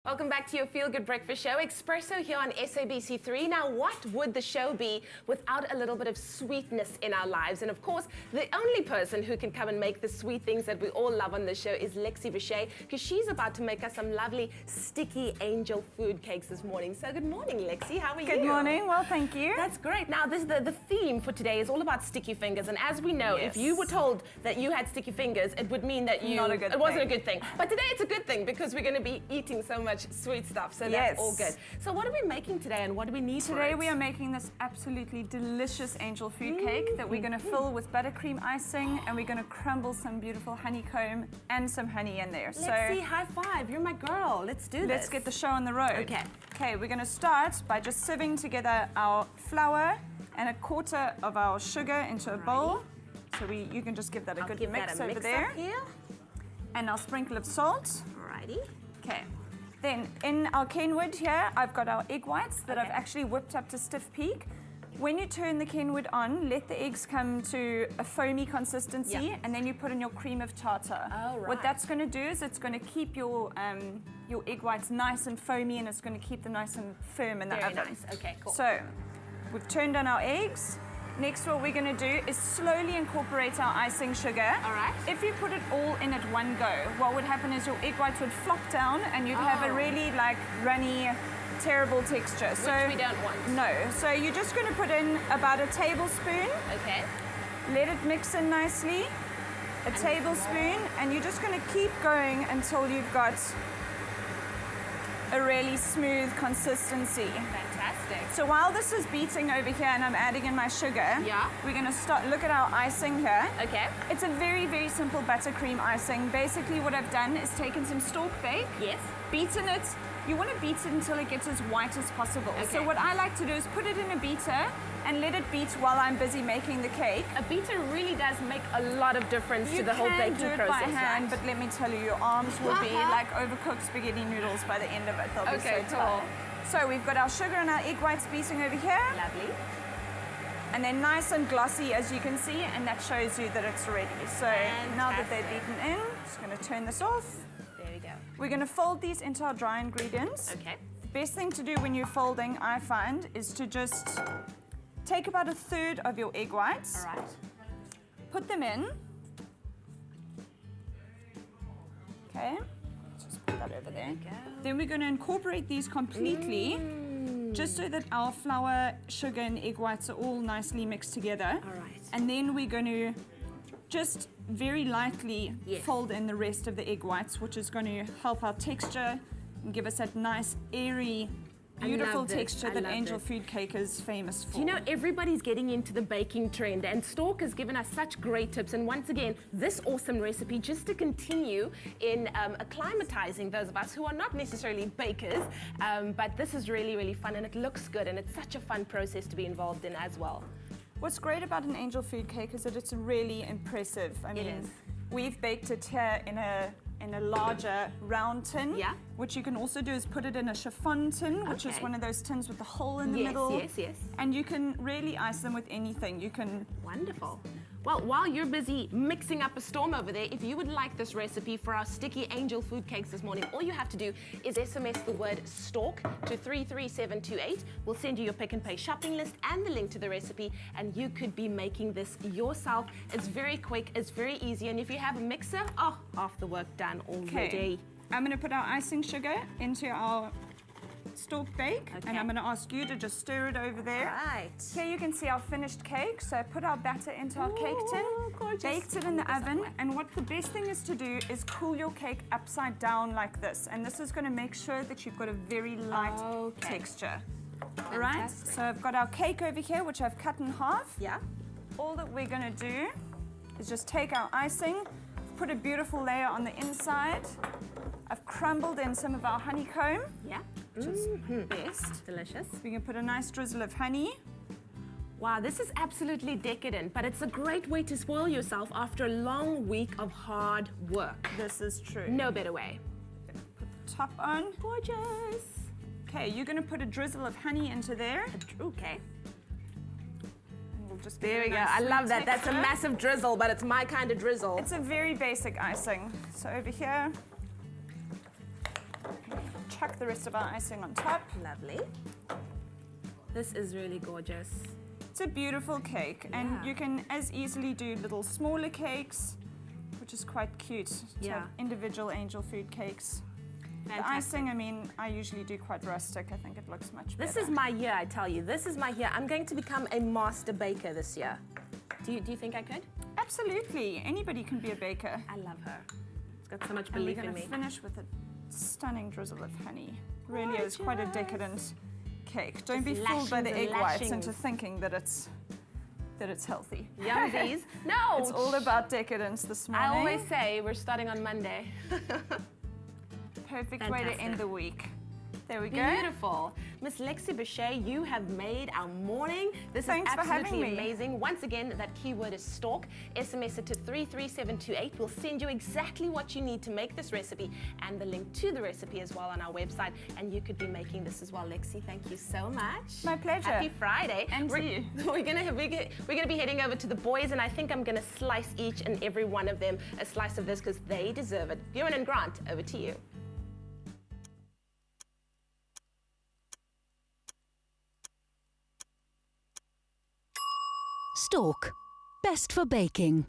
Welcome back to your Feel Good Breakfast Show, Espresso here on SABC3. Now, what would the show be without a little bit of sweetness in our lives? And of course, the only person who can come and make the sweet things that we all love on the show is Lexi Boucher, because she's about to make us some lovely sticky angel food cakes this morning. So good morning, Lexi. How are you? Good morning. Well, thank you. That's great. Now, this is the theme for today is all about sticky fingers. And as we know, if you were told that you had sticky fingers, it would mean that it wasn't a good thing. But today it's a good thing because we're going to be eating so much sweet stuff, so that's all good. So what are we making today and what do we need for it? Today we are making this absolutely delicious angel food cake that we're going to fill with buttercream icing, and we're going to crumble some beautiful honeycomb and some honey in there. Let's see, high five, you're my girl. Let's do this. Let's get the show on the road. Okay. Okay, we're going to start by just sieving together our flour and a quarter of our sugar into a bowl. So you can just give that a good mix over there. Here. And our sprinkle of salt. Alrighty. Okay. Then in our Kenwood here, I've got our egg whites that I've actually whipped up to stiff peak. When you turn the Kenwood on, let the eggs come to a foamy consistency, and then you put in your cream of tartar. Oh, right. What that's going to do is it's going to keep your egg whites nice and foamy, and it's going to keep them nice and firm in the oven. Very nice. Okay, cool. So we've turned on our eggs. Next, what we're going to do is slowly incorporate our icing sugar. All right. If you put it all in at one go, what would happen is your egg whites would flop down and you'd have a really runny, terrible texture. Which we don't want. No. So you're just going to put in about a tablespoon. Okay. Let it mix in nicely. A tablespoon. And you're just going to keep going until you've got a really smooth consistency. Fantastic. So while this is beating over here and I'm adding in my sugar, we're going to look at our icing here. Okay. It's a very, very simple buttercream icing. Basically what I've done is taken some stork bake, beaten it. You want to beat it until it gets as white as possible. Okay. So what I like to do is put it in a beater and let it beat while I'm busy making the cake. A beater really does make a lot of difference to the whole baking process. You can do it by hand, but let me tell you, your arms will be like overcooked spaghetti noodles by the end of it. They'll be so tired. So we've got our sugar and our egg whites beating over here. Lovely. And they're nice and glossy, as you can see, and that shows you that it's ready. So now that they're beaten in, just going to turn this off. There we go. We're going to fold these into our dry ingredients. Okay. The best thing to do when you're folding, I find, is to just take about a third of your egg whites. All right. Put them in. Okay. Just put that over there. Then we're going to incorporate these completely, just so that our flour, sugar, and egg whites are all nicely mixed together. All right. And then we're going to just very lightly fold in the rest of the egg whites, which is going to help our texture and give us that nice, airy, beautiful texture that angel food cake is famous for. Do you know, everybody's getting into the baking trend, and Stork has given us such great tips. And once again, this awesome recipe just to continue in acclimatizing those of us who are not necessarily bakers, but this is really, really fun, and it looks good, and it's such a fun process to be involved in as well. What's great about an angel food cake is that it's really impressive. I mean, we've baked it here in a larger round tin. Yeah. Which you can also do is put it in a chiffon tin, which is one of those tins with the hole in the middle. Yes. And you can really ice them with anything. You can. Wonderful. Well, while you're busy mixing up a storm over there, if you would like this recipe for our sticky angel food cakes this morning, all you have to do is SMS the word STORK to 33728. We'll send you your pick and pay shopping list and the link to the recipe, and you could be making this yourself. It's very quick, it's very easy, and if you have a mixer, half the work done already. Okay. I'm going to put our icing sugar into our stork bake, and I'm going to ask you to just stir it over there. Right. Here you can see our finished cake. So I put our batter into our cake tin, baked it in the oven, and what the best thing is to do is cool your cake upside down like this, and this is going to make sure that you've got a very light texture. All right, so I've got our cake over here, which I've cut in half. Yeah. All that we're going to do is just take our icing, put a beautiful layer on the inside. I've crumbled in some of our honeycomb. Yeah. Which is best. Delicious. We can put a nice drizzle of honey. Wow, this is absolutely decadent, but it's a great way to spoil yourself after a long week of hard work. This is true. No better way. Put the top on. Gorgeous. Okay, you're going to put a drizzle of honey into there. Okay. And we'll just there we go. I love that. That's a massive drizzle, but it's my kind of drizzle. It's a very basic icing. So over here, chuck the rest of our icing on top. Lovely. This is really gorgeous. It's a beautiful cake, and Yeah. you can as easily do little smaller cakes, which is quite cute to have individual angel food cakes. Fantastic. The icing, I mean, I usually do quite rustic. I think it looks much better. This is my year, I tell you. This is my year. I'm going to become a master baker this year. Do you think I could? Absolutely. Anybody can be a baker. I love her. She's got so much And we're belief going in to me. finish with a stunning drizzle of honey. Really is quite a decadent cake. Don't be Just fooled by the lashings egg and whites lashings. into thinking that it's healthy. Yumsies. No! It's all about decadence this morning. I always say we're starting on Monday. Perfect way to end Fantastic. the week. There we go. Beautiful. Miss Lexi Boucher, you have made our morning. This Thanks is for having absolutely me. amazing. Once again, that keyword is stalk. SMS it to 33728. We'll send you exactly what you need to make this recipe and the link to the recipe as well on our website. And you could be making this as well, Lexi. Thank you so much. My pleasure. Happy Friday. And to you. We're gonna be heading over to the boys, and I think I'm gonna slice each and every one of them a slice of this because they deserve it. Buren and Grant, over to you. Stalk. Best for baking.